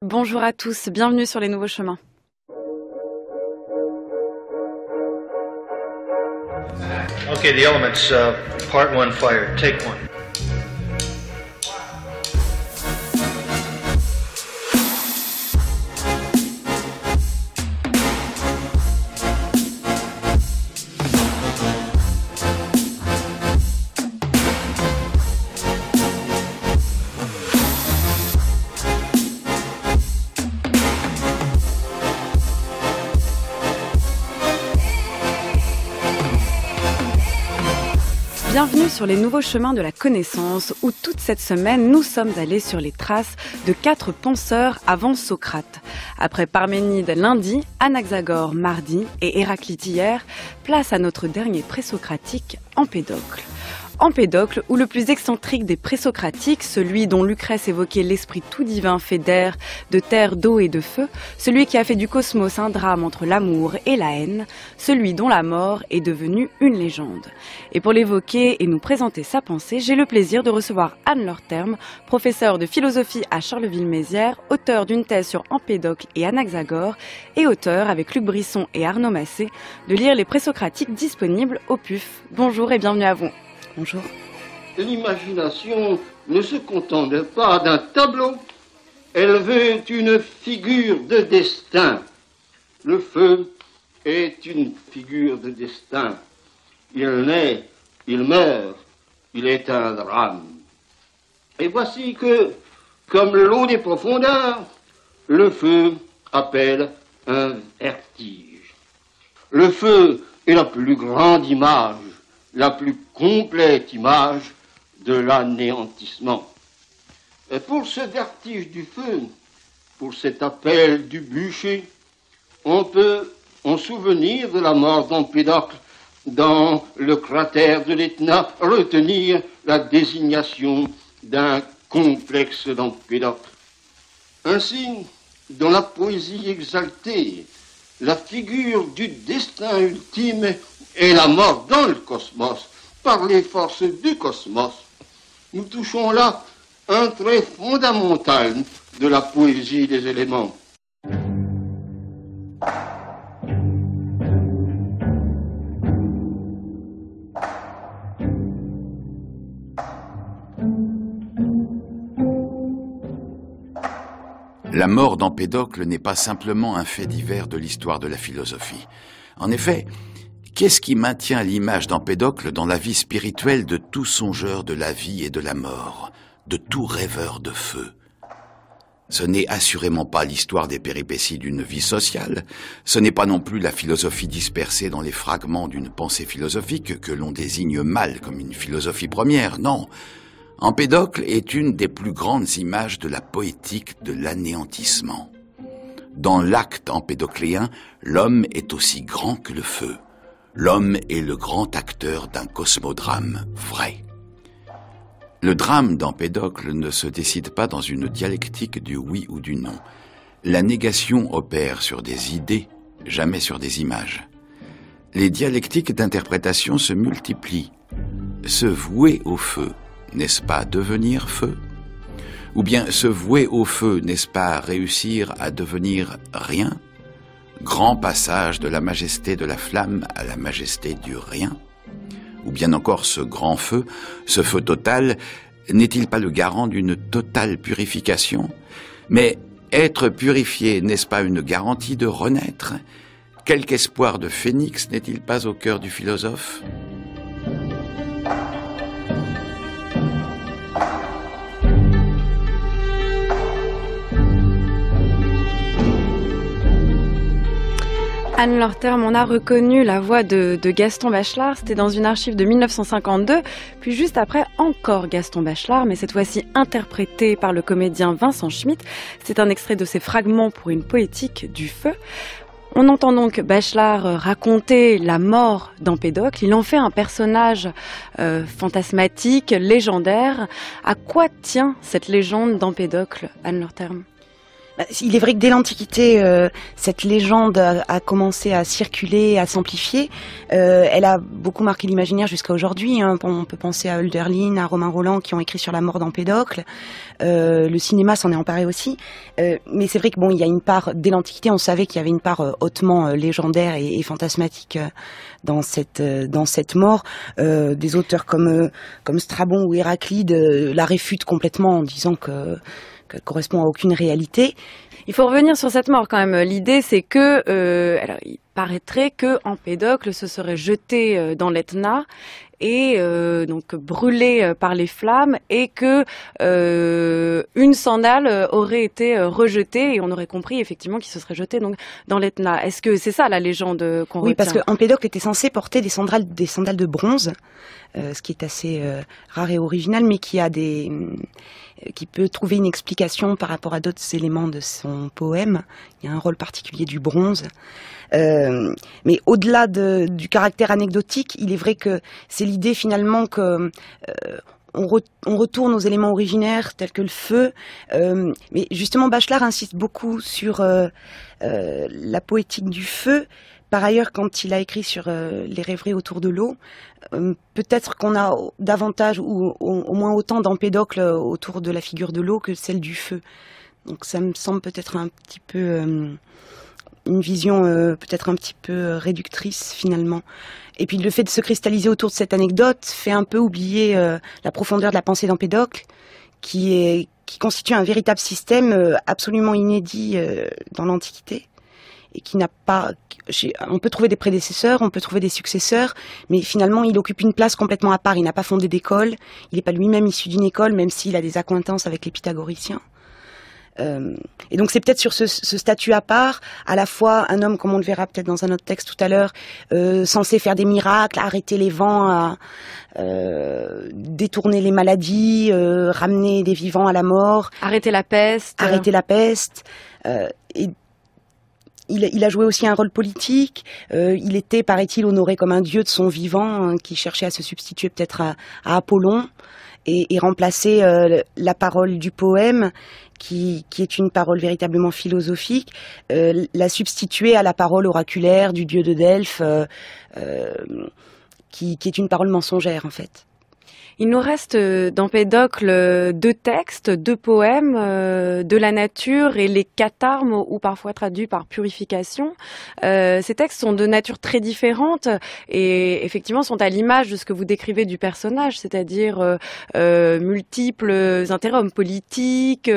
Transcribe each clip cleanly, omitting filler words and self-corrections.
Bonjour à tous, bienvenue sur les nouveaux chemins. Okay, the elements, part one, fire, take one. Bienvenue sur les nouveaux chemins de la connaissance où toute cette semaine nous sommes allés sur les traces de 4 penseurs avant Socrate. Après Parménide lundi, Anaxagore mardi et Héraclite hier, place à notre dernier présocratique, Empédocle. Empédocle, ou le plus excentrique des présocratiques, celui dont Lucrèce évoquait l'esprit tout divin fait d'air, de terre, d'eau et de feu, celui qui a fait du cosmos un drame entre l'amour et la haine, celui dont la mort est devenue une légende. Et pour l'évoquer et nous présenter sa pensée, j'ai le plaisir de recevoir Anne Lorterme, professeure de philosophie à Charleville-Mézières, auteure d'une thèse sur Empédocle et Anaxagore, et auteure, avec Luc Brisson et Arnaud Massé, de lire les présocratiques disponibles au PUF. Bonjour et bienvenue à vous. Bonjour. L'imagination ne se contente pas d'un tableau, elle veut une figure de destin. Le feu est une figure de destin. Il naît, il meurt, il est un drame. Et voici que, comme l'eau des profondeurs, le feu appelle un vertige. Le feu est la plus grande image, la plus complète image de l'anéantissement. Et pour ce vertige du feu, pour cet appel du bûcher, on peut, en souvenir de la mort d'Empédocle dans le cratère de l'Etna, retenir la désignation d'un complexe d'Empédocle. Ainsi, dans la poésie exaltée, la figure du destin ultime est la mort dans le cosmos, par les forces du cosmos. Nous touchons là un trait fondamental de la poésie des éléments. La mort d'Empédocle n'est pas simplement un fait divers de l'histoire de la philosophie. En effet, qu'est-ce qui maintient l'image d'Empédocle dans la vie spirituelle de tout songeur de la vie et de la mort, de tout rêveur de feu? Ce n'est assurément pas l'histoire des péripéties d'une vie sociale, ce n'est pas non plus la philosophie dispersée dans les fragments d'une pensée philosophique que l'on désigne mal comme une philosophie première, non. Empédocle est une des plus grandes images de la poétique de l'anéantissement. Dans l'acte empédocléen, l'homme est aussi grand que le feu. L'homme est le grand acteur d'un cosmodrame vrai. Le drame d'Empédocle ne se décide pas dans une dialectique du oui ou du non. La négation opère sur des idées, jamais sur des images. Les dialectiques d'interprétation se multiplient. Se vouer au feu, n'est-ce pas devenir feu? Ou bien se vouer au feu, n'est-ce pas réussir à devenir rien? Grand passage de la majesté de la flamme à la majesté du rien? Ou bien encore ce grand feu, ce feu total, n'est-il pas le garant d'une totale purification? Mais être purifié, n'est-ce pas une garantie de renaître? Quelque espoir de phénix n'est-il pas au cœur du philosophe? Anne Lorterme, on a reconnu la voix de Gaston Bachelard, c'était dans une archive de 1952, puis juste après encore Gaston Bachelard, mais cette fois-ci interprété par le comédien Vincent Schmitt. C'est un extrait de ses Fragments pour une poétique du feu. On entend donc Bachelard raconter la mort d'Empédocle. Il en fait un personnage fantasmatique, légendaire. À quoi tient cette légende d'Empédocle, Anne Lorterme ? Il est vrai que dès l'Antiquité, cette légende a commencé à circuler, à s'amplifier. Elle a beaucoup marqué l'imaginaire jusqu'à aujourd'hui. Hein. On peut penser à Hölderlin, à Romain Rolland qui ont écrit sur la mort d'Empédocle. Le cinéma s'en est emparé aussi. Mais c'est vrai que il y a une part, dès l'Antiquité, on savait qu'il y avait une part hautement légendaire et fantasmatique dans cette mort. Des auteurs comme Strabon ou Héraclide la réfutent complètement en disant qu'elle correspond à aucune réalité. Il faut revenir sur cette mort quand même. L'idée, c'est que, alors, il paraîtrait que Empédocle se serait jeté dans l'Etna et donc brûlé par les flammes, et que une sandale aurait été rejetée et on aurait compris effectivement qu'il se serait jeté donc dans l'Etna. Est-ce que c'est ça la légende qu'on retient ? Oui, parce que Empédocle était censé porter des sandales de bronze, ce qui est assez rare et original, mais qui peut trouver une explication par rapport à d'autres éléments de son poème. Il y a un rôle particulier du bronze. Mais au-delà du caractère anecdotique, il est vrai que c'est l'idée finalement que on retourne aux éléments originaires tels que le feu. Mais justement, Bachelard insiste beaucoup sur la poétique du feu. Par ailleurs, quand il a écrit sur les rêveries autour de l'eau, peut-être qu'on a davantage ou au moins autant d'Empédocle autour de la figure de l'eau que celle du feu. Donc ça me semble peut-être un petit peu une vision peut-être un petit peu réductrice finalement. Et puis le fait de se cristalliser autour de cette anecdote fait un peu oublier la profondeur de la pensée d'Empédocle, qui constitue un véritable système absolument inédit dans l'Antiquité. Et qui n'a pas... On peut trouver des prédécesseurs, on peut trouver des successeurs, mais finalement, il occupe une place complètement à part. Il n'a pas fondé d'école, il n'est pas lui-même issu d'une école, même s'il a des accointances avec les pythagoriciens. Et donc, c'est peut-être sur ce statut à part, à la fois un homme, comme on le verra peut-être dans un autre texte tout à l'heure, censé faire des miracles, arrêter les vents, détourner les maladies, ramener des vivants à la mort. Arrêter la peste. Et il a joué aussi un rôle politique. Il était, paraît-il, honoré comme un dieu de son vivant, qui cherchait à se substituer peut-être à Apollon et remplacer la parole du poème, qui est une parole véritablement philosophique, la substituer à la parole oraculaire du dieu de Delphes, qui est une parole mensongère en fait. Il nous reste d'Empédocle 2 textes, 2 poèmes de la nature et les catharmes, ou parfois traduits par purification. Ces textes sont de nature très différente et effectivement sont à l'image de ce que vous décrivez du personnage, c'est-à-dire multiples intérêts, hommes politiques,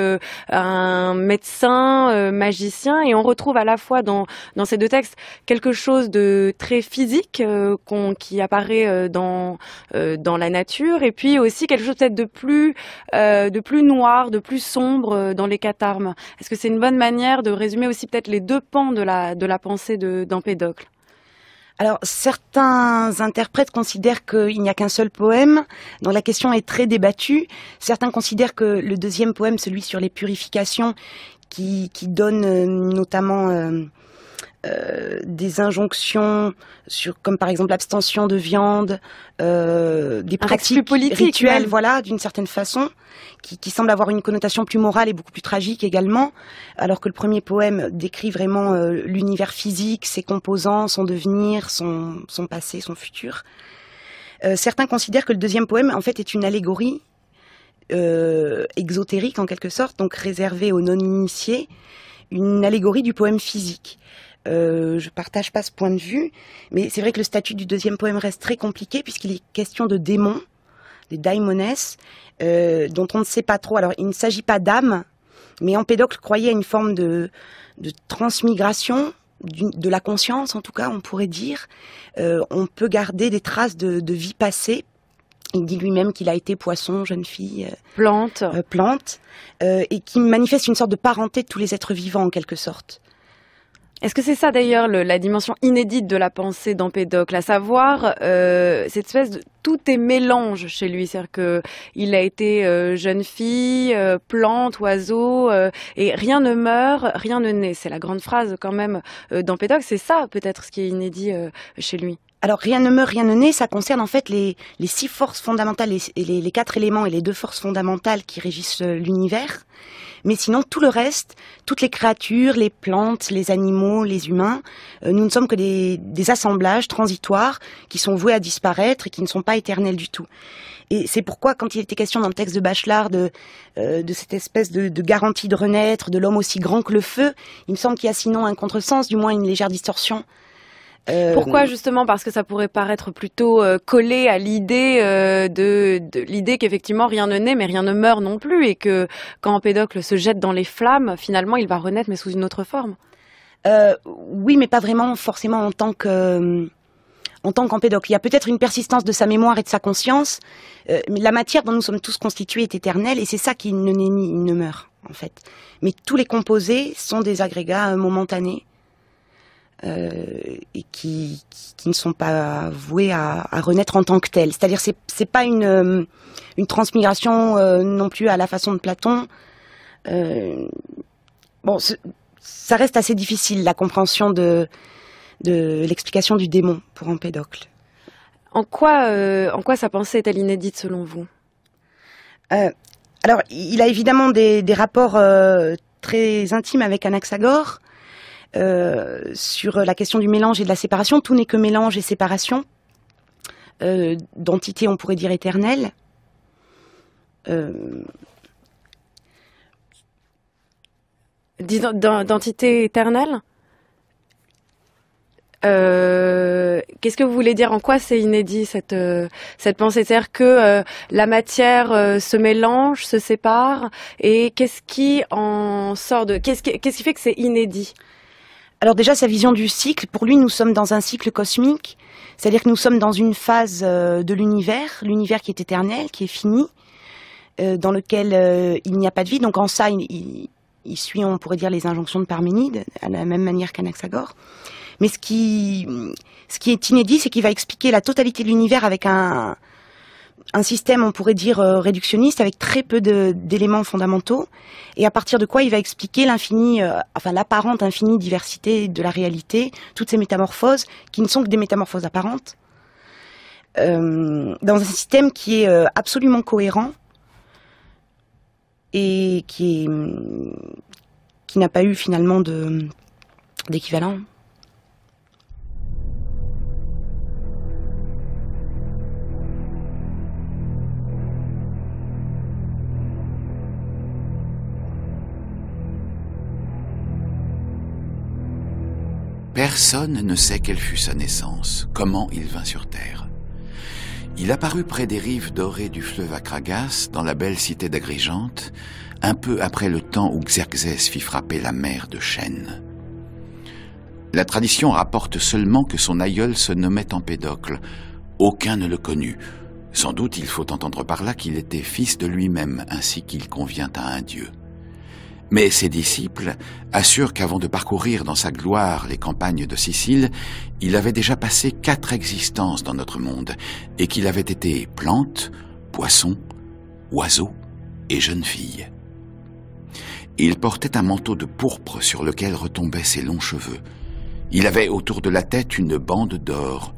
un médecin, magicien, et on retrouve à la fois dans ces 2 textes quelque chose de très physique qui apparaît dans la nature, et puis aussi quelque chose peut-être de plus noir, de plus sombre dans les catharmes. Est-ce que c'est une bonne manière de résumer aussi peut-être les 2 pans de la pensée d'Empédocle ? Alors, certains interprètes considèrent qu'il n'y a qu'un seul poème, dont la question est très débattue. Certains considèrent que le 2e poème, celui sur les purifications, qui donne notamment des injonctions comme par exemple l'abstention de viande, des pratiques rituelles, voilà, d'une certaine façon, qui semblent avoir une connotation plus morale et beaucoup plus tragique également, alors que le premier poème décrit vraiment l'univers physique, ses composants, son devenir, son passé, son futur. Certains considèrent que le 2e poème en fait est une allégorie exotérique en quelque sorte, donc réservée aux non-initiés, une allégorie du poème physique. Je partage pas ce point de vue, mais c'est vrai que le statut du 2e poème reste très compliqué puisqu'il est question de démons, des daimones, dont on ne sait pas trop. Alors, il ne s'agit pas d'âmes, mais Empédocle croyait à une forme de transmigration de la conscience, en tout cas, on pourrait dire. On peut garder des traces de vie passée. Il dit lui-même qu'il a été poisson, jeune fille, plante, et qui manifeste une sorte de parenté de tous les êtres vivants en quelque sorte. Est-ce que c'est ça d'ailleurs la dimension inédite de la pensée d'Empédocle, à savoir cette espèce de tout est mélange chez lui, c'est-à-dire que il a été jeune fille, plante, oiseau, et rien ne meurt, rien ne naît. C'est la grande phrase quand même d'Empédocle. C'est ça peut-être ce qui est inédit chez lui. Alors rien ne meurt, rien ne naît, ça concerne en fait les 6 forces fondamentales, les 4 éléments et les 2 forces fondamentales qui régissent l'univers. Mais sinon, tout le reste, toutes les créatures, les plantes, les animaux, les humains, nous ne sommes que des assemblages transitoires qui sont voués à disparaître et qui ne sont pas éternels du tout. Et c'est pourquoi, quand il était question dans le texte de Bachelard de cette espèce de garantie de renaître, de l'homme aussi grand que le feu, il me semble qu'il y a sinon un contresens, du moins une légère distorsion. Pourquoi justement? Parce que ça pourrait paraître plutôt collé à l'idée de l'idée qu'effectivement rien ne naît mais rien ne meurt non plus, et que quand Empédocle se jette dans les flammes, finalement il va renaître mais sous une autre forme. Oui, mais pas vraiment forcément en tant qu'Empédocle. Il y a peut-être une persistance de sa mémoire et de sa conscience, mais la matière dont nous sommes tous constitués est éternelle, et c'est ça qui ne naît ni ne meurt en fait. Mais tous les composés sont des agrégats momentanés. Et qui ne sont pas voués à renaître en tant que tels. C'est-à-dire c'est pas une transmigration non plus à la façon de Platon. Bon, ça reste assez difficile la compréhension de l'explication du démon pour Empédocle. En quoi sa pensée est-elle inédite selon vous? Alors, il a évidemment des rapports très intimes avec Anaxagore. Sur la question du mélange et de la séparation, tout n'est que mélange et séparation, d'entité on pourrait dire éternelle. D'entité éternelle. Qu'est-ce que vous voulez dire? En quoi c'est inédit cette pensée? C'est-à-dire que la matière se mélange, se sépare, et qu'est-ce qui en sort qu'est-ce qui fait que c'est inédit? Alors déjà, sa vision du cycle, pour lui, nous sommes dans un cycle cosmique, c'est-à-dire que nous sommes dans une phase de l'univers qui est éternel, qui est fini, dans lequel il n'y a pas de vie. Donc en ça, il suit, on pourrait dire, les injonctions de Parménide, à la même manière qu'Anaxagore. Mais ce qui est inédit, c'est qu'il va expliquer la totalité de l'univers avec un système, on pourrait dire, réductionniste, avec très peu d'éléments fondamentaux, et à partir de quoi il va expliquer l'apparente infinie diversité de la réalité, toutes ces métamorphoses, qui ne sont que des métamorphoses apparentes, dans un système qui est absolument cohérent, et qui n'a pas eu finalement d'équivalent. Personne ne sait quelle fut sa naissance, comment il vint sur terre. Il apparut près des rives dorées du fleuve Acragas, dans la belle cité d'Agrigente, un peu après le temps où Xerxès fit frapper la mer de chêne. La tradition rapporte seulement que son aïeul se nommait Empédocle. Aucun ne le connut. Sans doute il faut entendre par là qu'il était fils de lui-même, ainsi qu'il convient à un dieu. Mais ses disciples assurent qu'avant de parcourir dans sa gloire les campagnes de Sicile, il avait déjà passé 4 existences dans notre monde, et qu'il avait été plante, poisson, oiseau et jeune fille. Il portait un manteau de pourpre sur lequel retombaient ses longs cheveux. Il avait autour de la tête une bande d'or,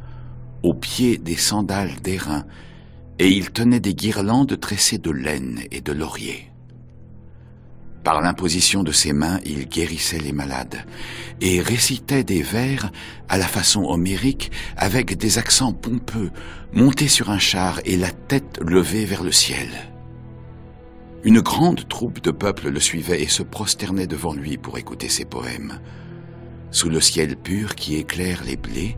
aux pieds des sandales d'airain, et il tenait des guirlandes tressées de laine et de laurier. Par l'imposition de ses mains, il guérissait les malades et récitait des vers à la façon homérique avec des accents pompeux, monté sur un char et la tête levée vers le ciel. Une grande troupe de peuple le suivait et se prosternait devant lui pour écouter ses poèmes. Sous le ciel pur qui éclaire les blés,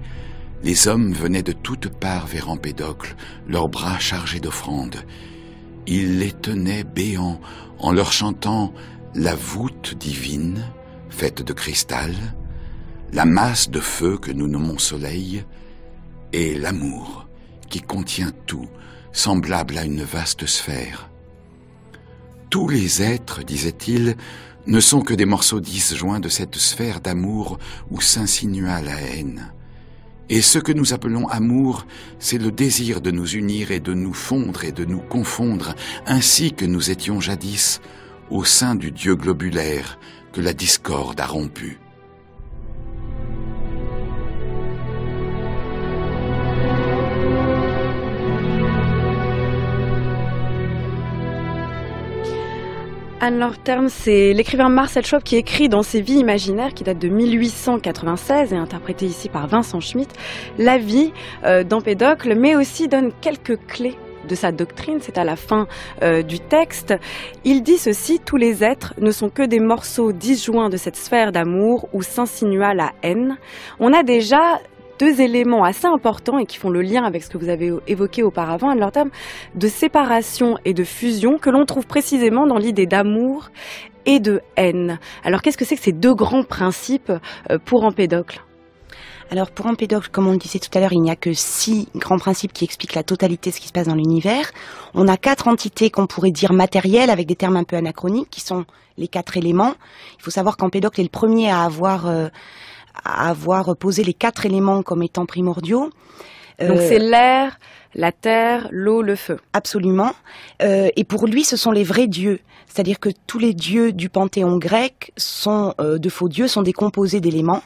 les hommes venaient de toutes parts vers Empédocle, leurs bras chargés d'offrandes. Il les tenait béants en leur chantant la voûte divine, faite de cristal, la masse de feu que nous nommons soleil, et l'amour, qui contient tout, semblable à une vaste sphère. Tous les êtres, disait-il, ne sont que des morceaux disjoints de cette sphère d'amour où s'insinua la haine. Et ce que nous appelons amour, c'est le désir de nous unir et de nous fondre et de nous confondre, ainsi que nous étions jadis, au sein du Dieu globulaire que la discorde a rompu. Anne-Laure Termes, c'est l'écrivain Marcel Schwab qui écrit dans ses Vies imaginaires, qui date de 1896 et interprétée ici par Vincent Schmitt, la vie d'Empédocle, mais aussi donne quelques clés de sa doctrine, c'est à la fin du texte. Il dit ceci: tous les êtres ne sont que des morceaux disjoints de cette sphère d'amour où s'insinua la haine. On a déjà deux éléments assez importants et qui font le lien avec ce que vous avez évoqué auparavant, Anne-Laure Termes, de séparation et de fusion que l'on trouve précisément dans l'idée d'amour et de haine. Alors qu'est-ce que c'est que ces deux grands principes pour Empédocle ? Alors pour Empédocle, comme on le disait tout à l'heure, il n'y a que 6 grands principes qui expliquent la totalité de ce qui se passe dans l'univers. On a 4 entités qu'on pourrait dire matérielles, avec des termes un peu anachroniques, qui sont les 4 éléments. Il faut savoir qu'Empédocle est le premier à avoir posé les 4 éléments comme étant primordiaux. Donc c'est l'air, la terre, l'eau, le feu. Absolument. Et pour lui, ce sont les vrais dieux. C'est-à-dire que tous les dieux du panthéon grec sont de faux dieux, sont des composés d'éléments.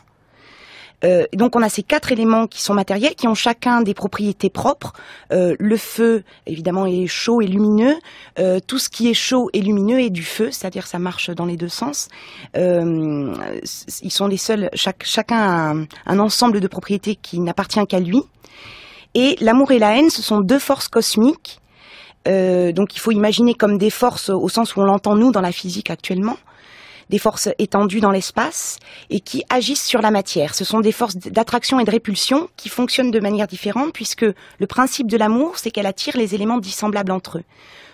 Donc on a ces 4 éléments qui sont matériels, qui ont chacun des propriétés propres. Le feu, évidemment, est chaud et lumineux. Tout ce qui est chaud et lumineux est du feu, c'est-à-dire ça marche dans les deux sens. Ils sont les seuls, chacun a un ensemble de propriétés qui n'appartient qu'à lui. Et l'amour et la haine, ce sont 2 forces cosmiques. Donc il faut imaginer comme des forces au sens où on l'entend nous dans la physique actuellement. Des forces étendues dans l'espace et qui agissent sur la matière. Ce sont des forces d'attraction et de répulsion qui fonctionnent de manière différente puisque le principe de l'amour, c'est qu'elle attire les éléments dissemblables entre eux.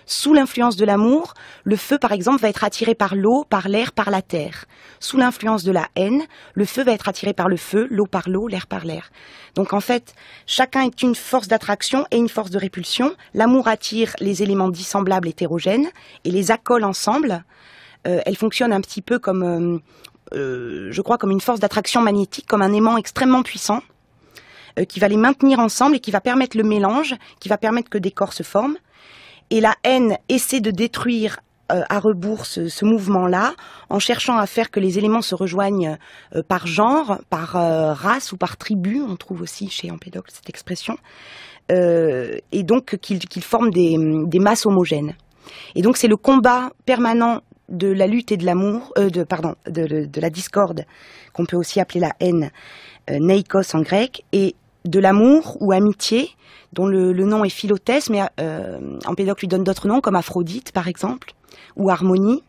Sous l'influence de l'amour, le feu, par exemple, va être attiré par l'eau, par l'air, par la terre. Sous l'influence de la haine, le feu va être attiré par le feu, l'eau par l'eau, l'air par l'air. Donc en fait, chacun est une force d'attraction et une force de répulsion. L'amour attire les éléments dissemblables hétérogènes et les accole ensemble. Elle fonctionne un petit peu comme, je crois, comme une force d'attraction magnétique, comme un aimant extrêmement puissant, qui va les maintenir ensemble et qui va permettre le mélange, qui va permettre que des corps se forment. Et la haine essaie de détruire à rebours ce mouvement-là, en cherchant à faire que les éléments se rejoignent par genre, par race ou par tribu. On trouve aussi chez Empédocle cette expression. Et donc qu'ils forment des masses homogènes. Et donc c'est le combat permanent de la lutte et de l'amour, de la discorde, qu'on peut aussi appeler la haine, neikos en grec, et de l'amour ou amitié, dont le nom est Philothèse, mais Empédocle lui donne d'autres noms, comme Aphrodite par exemple, ou Harmonie.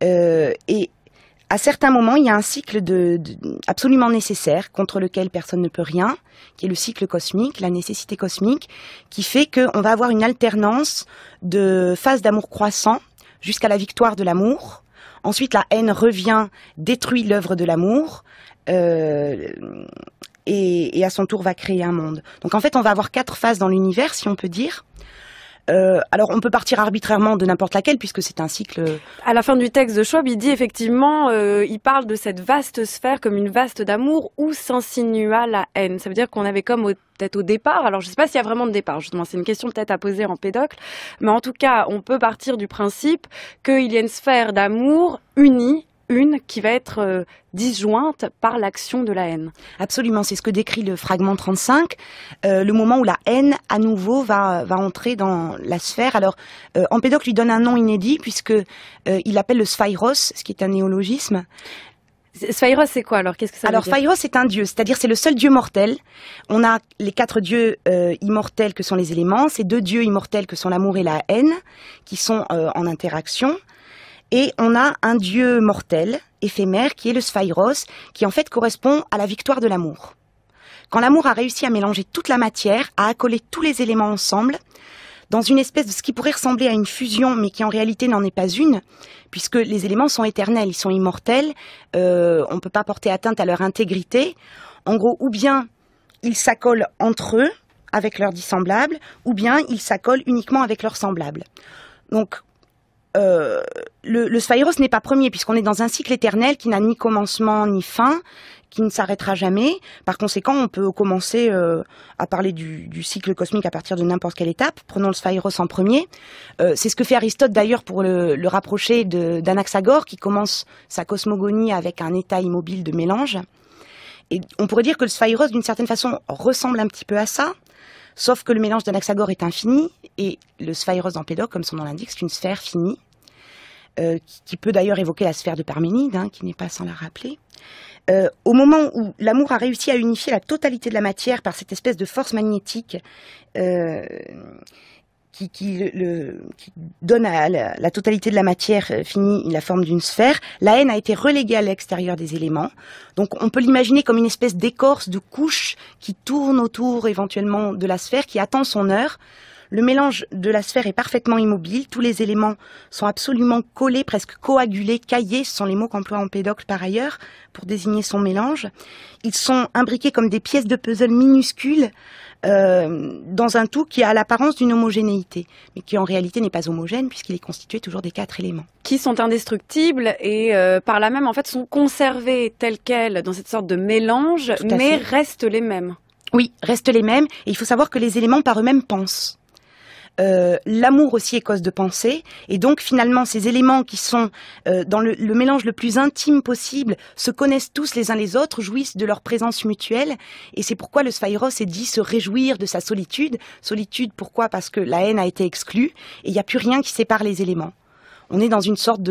Et à certains moments, il y a un cycle absolument nécessaire, contre lequel personne ne peut rien, qui est le cycle cosmique, la nécessité cosmique, qui fait qu'on va avoir une alternance de phases d'amour croissant, jusqu'à la victoire de l'amour. Ensuite, la haine revient, détruit l'œuvre de l'amour, et à son tour va créer un monde. Donc en fait, on va avoir 4 phases dans l'univers, si on peut dire. Alors on peut partir arbitrairement de n'importe laquelle, puisque c'est un cycle... À la fin du texte de Schwab, il dit effectivement, il parle de cette vaste sphère comme une vaste d'amour où s'insinua la haine. Ça veut dire qu'on avait comme peut-être au départ, alors je ne sais pas s'il y a vraiment de départ, justement, c'est une question peut-être à poser en Empédocle, mais en tout cas, on peut partir du principe qu'il y a une sphère d'amour unie, qui va être disjointe par l'action de la haine. Absolument, c'est ce que décrit le fragment 35, le moment où la haine, à nouveau, va entrer dans la sphère. Alors, Empédocle lui donne un nom inédit, puisque il l'appelle le Sphiros, ce qui est un néologisme. Sphiros, c'est quoi alors? Qu'est-ce que ça veut dire? Alors, Sphiros, c'est un dieu, c'est-à-dire c'est le seul dieu mortel. On a les 4 dieux immortels que sont les éléments, ces 2 dieux immortels que sont l'amour et la haine, qui sont en interaction. Et on a un dieu mortel, éphémère, qui est le Sphiros, qui en fait correspond à la victoire de l'amour. Quand l'amour a réussi à mélanger toute la matière, à accoler tous les éléments ensemble, dans une espèce de ce qui pourrait ressembler à une fusion, mais qui en réalité n'en est pas une, puisque les éléments sont éternels, ils sont immortels, on ne peut pas porter atteinte à leur intégrité. En gros, ou bien ils s'accolent entre eux, avec leurs dissemblables, ou bien ils s'accolent uniquement avec leurs semblables. Donc, le Sphiros n'est pas premier, puisqu'on est dans un cycle éternel qui n'a ni commencement ni fin, qui ne s'arrêtera jamais. Par conséquent, on peut commencer à parler du cycle cosmique à partir de n'importe quelle étape. Prenons le Sphiros en premier. C'est ce que fait Aristote d'ailleurs pour le rapprocher d'Anaxagore, qui commence sa cosmogonie avec un état immobile de mélange. Et on pourrait dire que le Sphiros, d'une certaine façon, ressemble un petit peu à ça. Sauf que le mélange d'Anaxagore est infini, et le Sphiros d'Empédocle, comme son nom l'indique, c'est une sphère finie. qui peut d'ailleurs évoquer la sphère de Parménide, qui n'est pas sans la rappeler. Au moment où l'amour a réussi à unifier la totalité de la matière par cette espèce de force magnétique qui donne à la totalité de la matière finie la forme d'une sphère, la haine a été reléguée à l'extérieur des éléments. Donc on peut l'imaginer comme une espèce d'écorce, de couche qui tourne autour éventuellement de la sphère, qui attend son heure. Le mélange de la sphère est parfaitement immobile, tous les éléments sont absolument collés, presque coagulés, caillés, ce sont les mots qu'emploie Empédocle par ailleurs pour désigner son mélange. Ils sont imbriqués comme des pièces de puzzle minuscules dans un tout qui a l'apparence d'une homogénéité, mais qui en réalité n'est pas homogène puisqu'il est constitué toujours des 4 éléments. Qui sont indestructibles et par là même en fait sont conservés tels quels dans cette sorte de mélange, mais restent les mêmes. Oui, restent les mêmes, et il faut savoir que les éléments par eux-mêmes pensent. L'amour aussi est cause de pensée, et donc finalement ces éléments qui sont dans le mélange le plus intime possible se connaissent tous les uns les autres, jouissent de leur présence mutuelle, et c'est pourquoi le Sphaïros est dit se réjouir de sa solitude. Solitude, pourquoi? Parce que la haine a été exclue, et il n'y a plus rien qui sépare les éléments. On est dans une sorte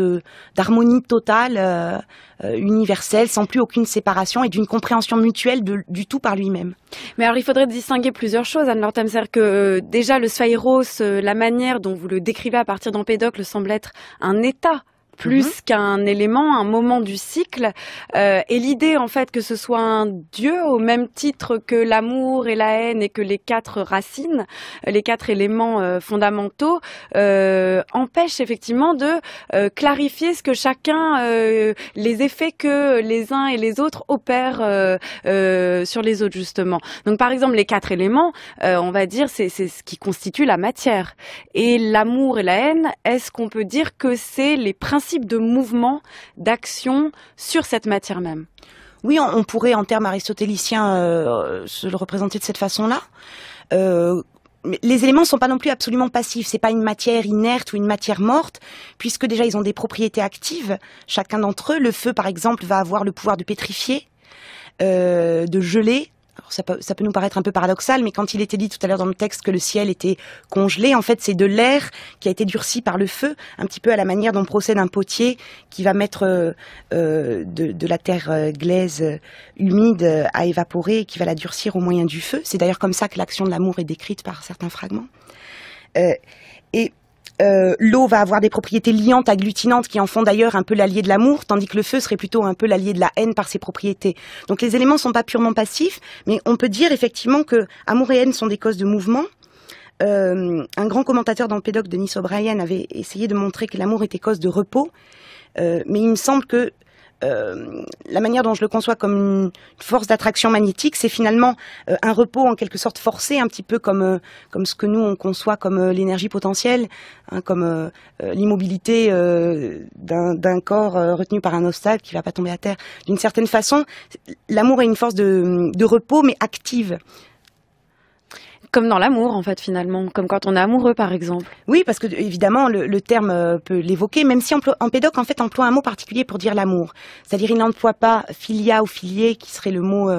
d'harmonie totale, universelle, sans plus aucune séparation et d'une compréhension mutuelle du tout par lui-même. Mais alors il faudrait distinguer plusieurs choses, Anne-Laure Temser, que déjà le Sphaïros, la manière dont vous le décrivez à partir d'Empédocle semble être un état plus qu'un élément, un moment du cycle, et l'idée en fait que ce soit un dieu au même titre que l'amour et la haine et que les 4 racines, les 4 éléments fondamentaux, empêche effectivement de clarifier ce que chacun, les effets que les uns et les autres opèrent sur les autres justement. Donc par exemple les 4 éléments, on va dire c'est ce qui constitue la matière, et l'amour et la haine, est-ce qu'on peut dire que c'est les principes de mouvement, d'action sur cette matière même? Oui, on pourrait, en termes aristotéliciens, se le représenter de cette façon-là. Les éléments ne sont pas non plus absolument passifs. C'est pas une matière inerte ou une matière morte, puisque déjà ils ont des propriétés actives, chacun d'entre eux. Le feu, par exemple, va avoir le pouvoir de pétrifier, de geler. Alors ça peut nous paraître un peu paradoxal, mais quand il était dit tout à l'heure dans le texte que le ciel était congelé, en fait c'est de l'air qui a été durci par le feu, un petit peu à la manière dont procède un potier qui va mettre de la terre glaise humide à évaporer et qui va la durcir au moyen du feu. C'est d'ailleurs comme ça que l'action de l'amour est décrite par certains fragments. L'eau va avoir des propriétés liantes, agglutinantes, qui en font d'ailleurs un peu l'allié de l'amour, tandis que le feu serait plutôt un peu l'allié de la haine par ses propriétés. Donc les éléments ne sont pas purement passifs, mais on peut dire effectivement que amour et haine sont des causes de mouvement. Un grand commentateur d'Empédocle, Denis O'Brien, avait essayé de montrer que l'amour était cause de repos, mais il me semble que la manière dont je le conçois comme une force d'attraction magnétique, c'est finalement un repos en quelque sorte forcé, un petit peu comme ce que nous on conçoit comme l'énergie potentielle, comme l'immobilité d'un corps retenu par un obstacle qui ne va pas tomber à terre. D'une certaine façon, l'amour est une force de repos, mais active. Comme dans l'amour, en fait, finalement. Comme quand on est amoureux, par exemple. Oui, parce que, évidemment, le terme peut l'évoquer, même si Empédocle, en fait, emploie un mot particulier pour dire l'amour. C'est-à-dire, il n'emploie pas philia ou philié, qui serait le mot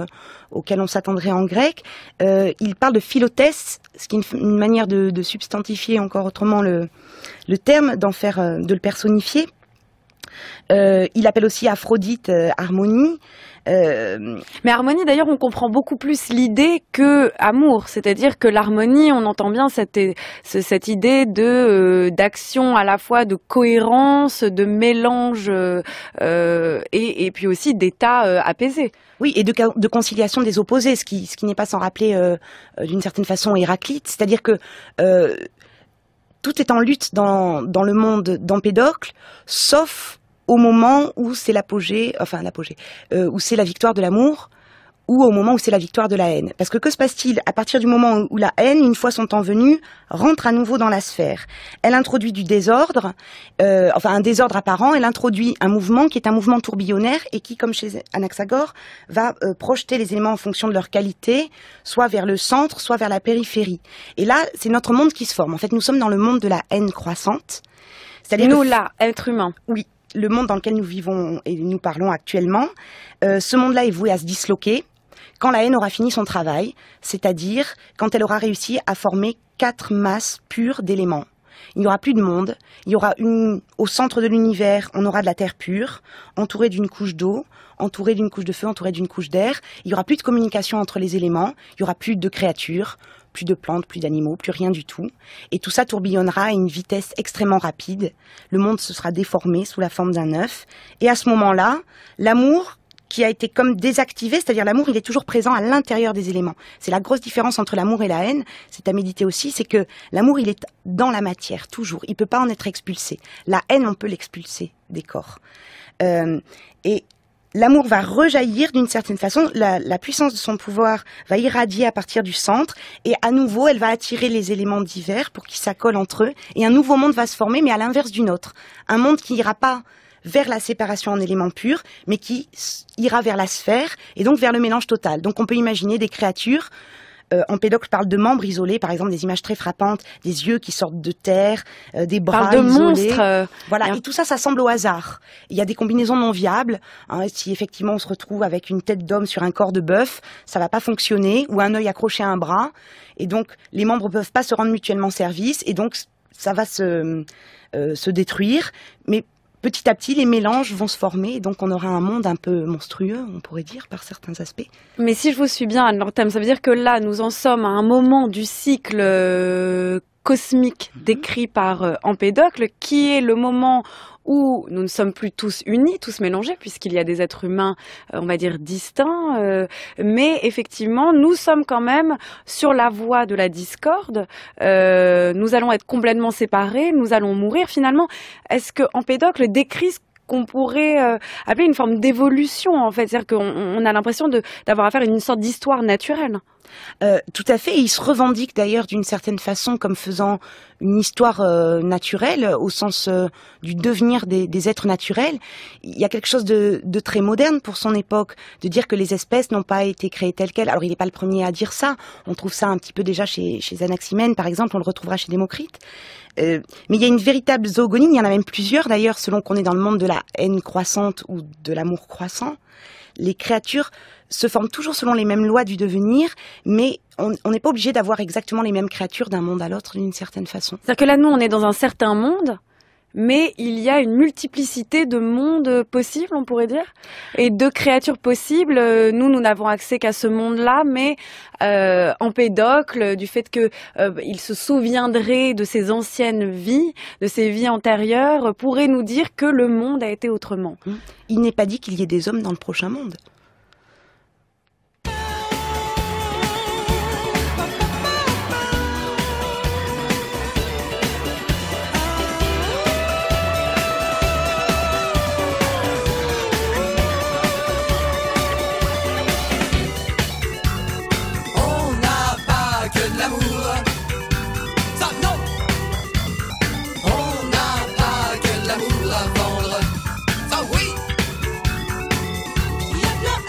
auquel on s'attendrait en grec. Il parle de philotès, ce qui est une manière de substantifier encore autrement le terme, de le personnifier. Il appelle aussi Aphrodite harmonie. Mais harmonie, d'ailleurs, on comprend beaucoup plus l'idée que amour, c'est-à-dire que l'harmonie, on entend bien cette idée d'action à la fois de cohérence, de mélange et puis aussi d'état apaisé. Oui, et de conciliation des opposés, ce qui n'est pas sans rappeler d'une certaine façon Héraclite, c'est-à-dire que tout est en lutte dans le monde d'Empédocle, sauf au moment où c'est où c'est la victoire de l'amour, ou au moment où c'est la victoire de la haine. Parce que se passe-t-il à partir du moment où la haine, une fois son temps venu, rentre à nouveau dans la sphère? Elle introduit du désordre, un désordre apparent, elle introduit un mouvement qui est un mouvement tourbillonnaire et qui, comme chez Anaxagore, va projeter les éléments en fonction de leur qualité, soit vers le centre, soit vers la périphérie. Et là, c'est notre monde qui se forme. En fait, nous sommes dans le monde de la haine croissante. C'est-à-dire nous, là, êtres humains. Oui. Le monde dans lequel nous vivons et nous parlons actuellement, ce monde-là est voué à se disloquer quand la haine aura fini son travail, c'est-à-dire quand elle aura réussi à former 4 masses pures d'éléments. il n'y aura plus de monde. Il y aura au centre de l'univers, on aura de la terre pure, entourée d'une couche d'eau, entourée d'une couche de feu, entourée d'une couche d'air. Il n'y aura plus de communication entre les éléments. Il n'y aura plus de créatures, plus de plantes, plus d'animaux, plus rien du tout. Et tout ça tourbillonnera à une vitesse extrêmement rapide. Le monde se sera déformé sous la forme d'un œuf. Et à ce moment-là, l'amour qui a été comme désactivé, c'est-à-dire l'amour, il est toujours présent à l'intérieur des éléments. C'est la grosse différence entre l'amour et la haine, c'est à méditer aussi, c'est que l'amour, il est dans la matière, toujours. Il peut pas en être expulsé. La haine, on peut l'expulser des corps. Et l'amour va rejaillir d'une certaine façon, la puissance de son pouvoir va irradier à partir du centre, et à nouveau, elle va attirer les éléments divers pour qu'ils s'accolent entre eux, et un nouveau monde va se former, mais à l'inverse du nôtre. Un monde qui n'ira pas vers la séparation en éléments purs, mais qui ira vers la sphère, et donc vers le mélange total. Donc on peut imaginer des créatures, Empédocle parle de membres isolés, par exemple des images très frappantes, des yeux qui sortent de terre, des bras parle de isolés. Monstres. Voilà, et tout ça, ça semble au hasard. Il y a des combinaisons non viables. Hein, si effectivement on se retrouve avec une tête d'homme sur un corps de bœuf, ça va pas fonctionner, ou un œil accroché à un bras, et donc les membres peuvent pas se rendre mutuellement service, et donc ça va se détruire, mais petit à petit, les mélanges vont se former, et donc on aura un monde un peu monstrueux, on pourrait dire, par certains aspects. Mais si je vous suis bien, Anne Lortem, ça veut dire que là, nous en sommes à un moment du cycle cosmique décrit par Empédocle, qui est le moment où nous ne sommes plus tous unis, tous mélangés, puisqu'il y a des êtres humains, on va dire, distincts, mais effectivement, nous sommes quand même sur la voie de la discorde, nous allons être complètement séparés, nous allons mourir finalement. Est-ce que Empédocle décrit ce qu'on pourrait appeler une forme d'évolution, en fait, c'est-à-dire qu'on a l'impression d'avoir affaire à une sorte d'histoire naturelle? Tout à fait, et il se revendique d'ailleurs d'une certaine façon comme faisant une histoire naturelle, au sens du devenir des êtres naturels. Il y a quelque chose de très moderne pour son époque, de dire que les espèces n'ont pas été créées telles quelles. Alors il n'est pas le premier à dire ça, on trouve ça un petit peu déjà chez Anaximène par exemple, on le retrouvera chez Démocrite. Mais il y a une véritable zoogonie, il y en a même plusieurs d'ailleurs, selon qu'on est dans le monde de la haine croissante ou de l'amour croissant. Les créatures se forment toujours selon les mêmes lois du devenir, mais on n'est pas obligé d'avoir exactement les mêmes créatures d'un monde à l'autre d'une certaine façon. C'est-à-dire que là, nous, on est dans un certain monde, mais il y a une multiplicité de mondes possibles, on pourrait dire, et de créatures possibles. Nous n'avons accès qu'à ce monde-là, mais Empédocle, du fait que il se souviendrait de ses anciennes vies, de ses vies antérieures, pourrait nous dire que le monde a été autrement. Il n'est pas dit qu'il y ait des hommes dans le prochain monde. Il y a plein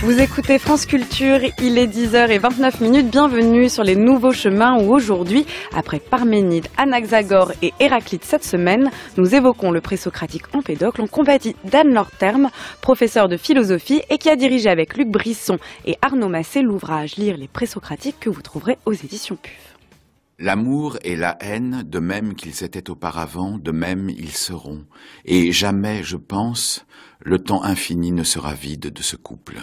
Vous écoutez France Culture, il est 10h29. Bienvenue sur les nouveaux chemins où aujourd'hui, après Parménide, Anaxagore et Héraclite cette semaine, nous évoquons le présocratique Empédocle en compagnie d'Anne Lorterme, professeure de philosophie et qui a dirigé avec Luc Brisson et Arnaud Massé l'ouvrage Lire les présocratiques que vous trouverez aux éditions PUF. L'amour et la haine, de même qu'ils étaient auparavant, de même ils seront. Et jamais, je pense, le temps infini ne sera vide de ce couple.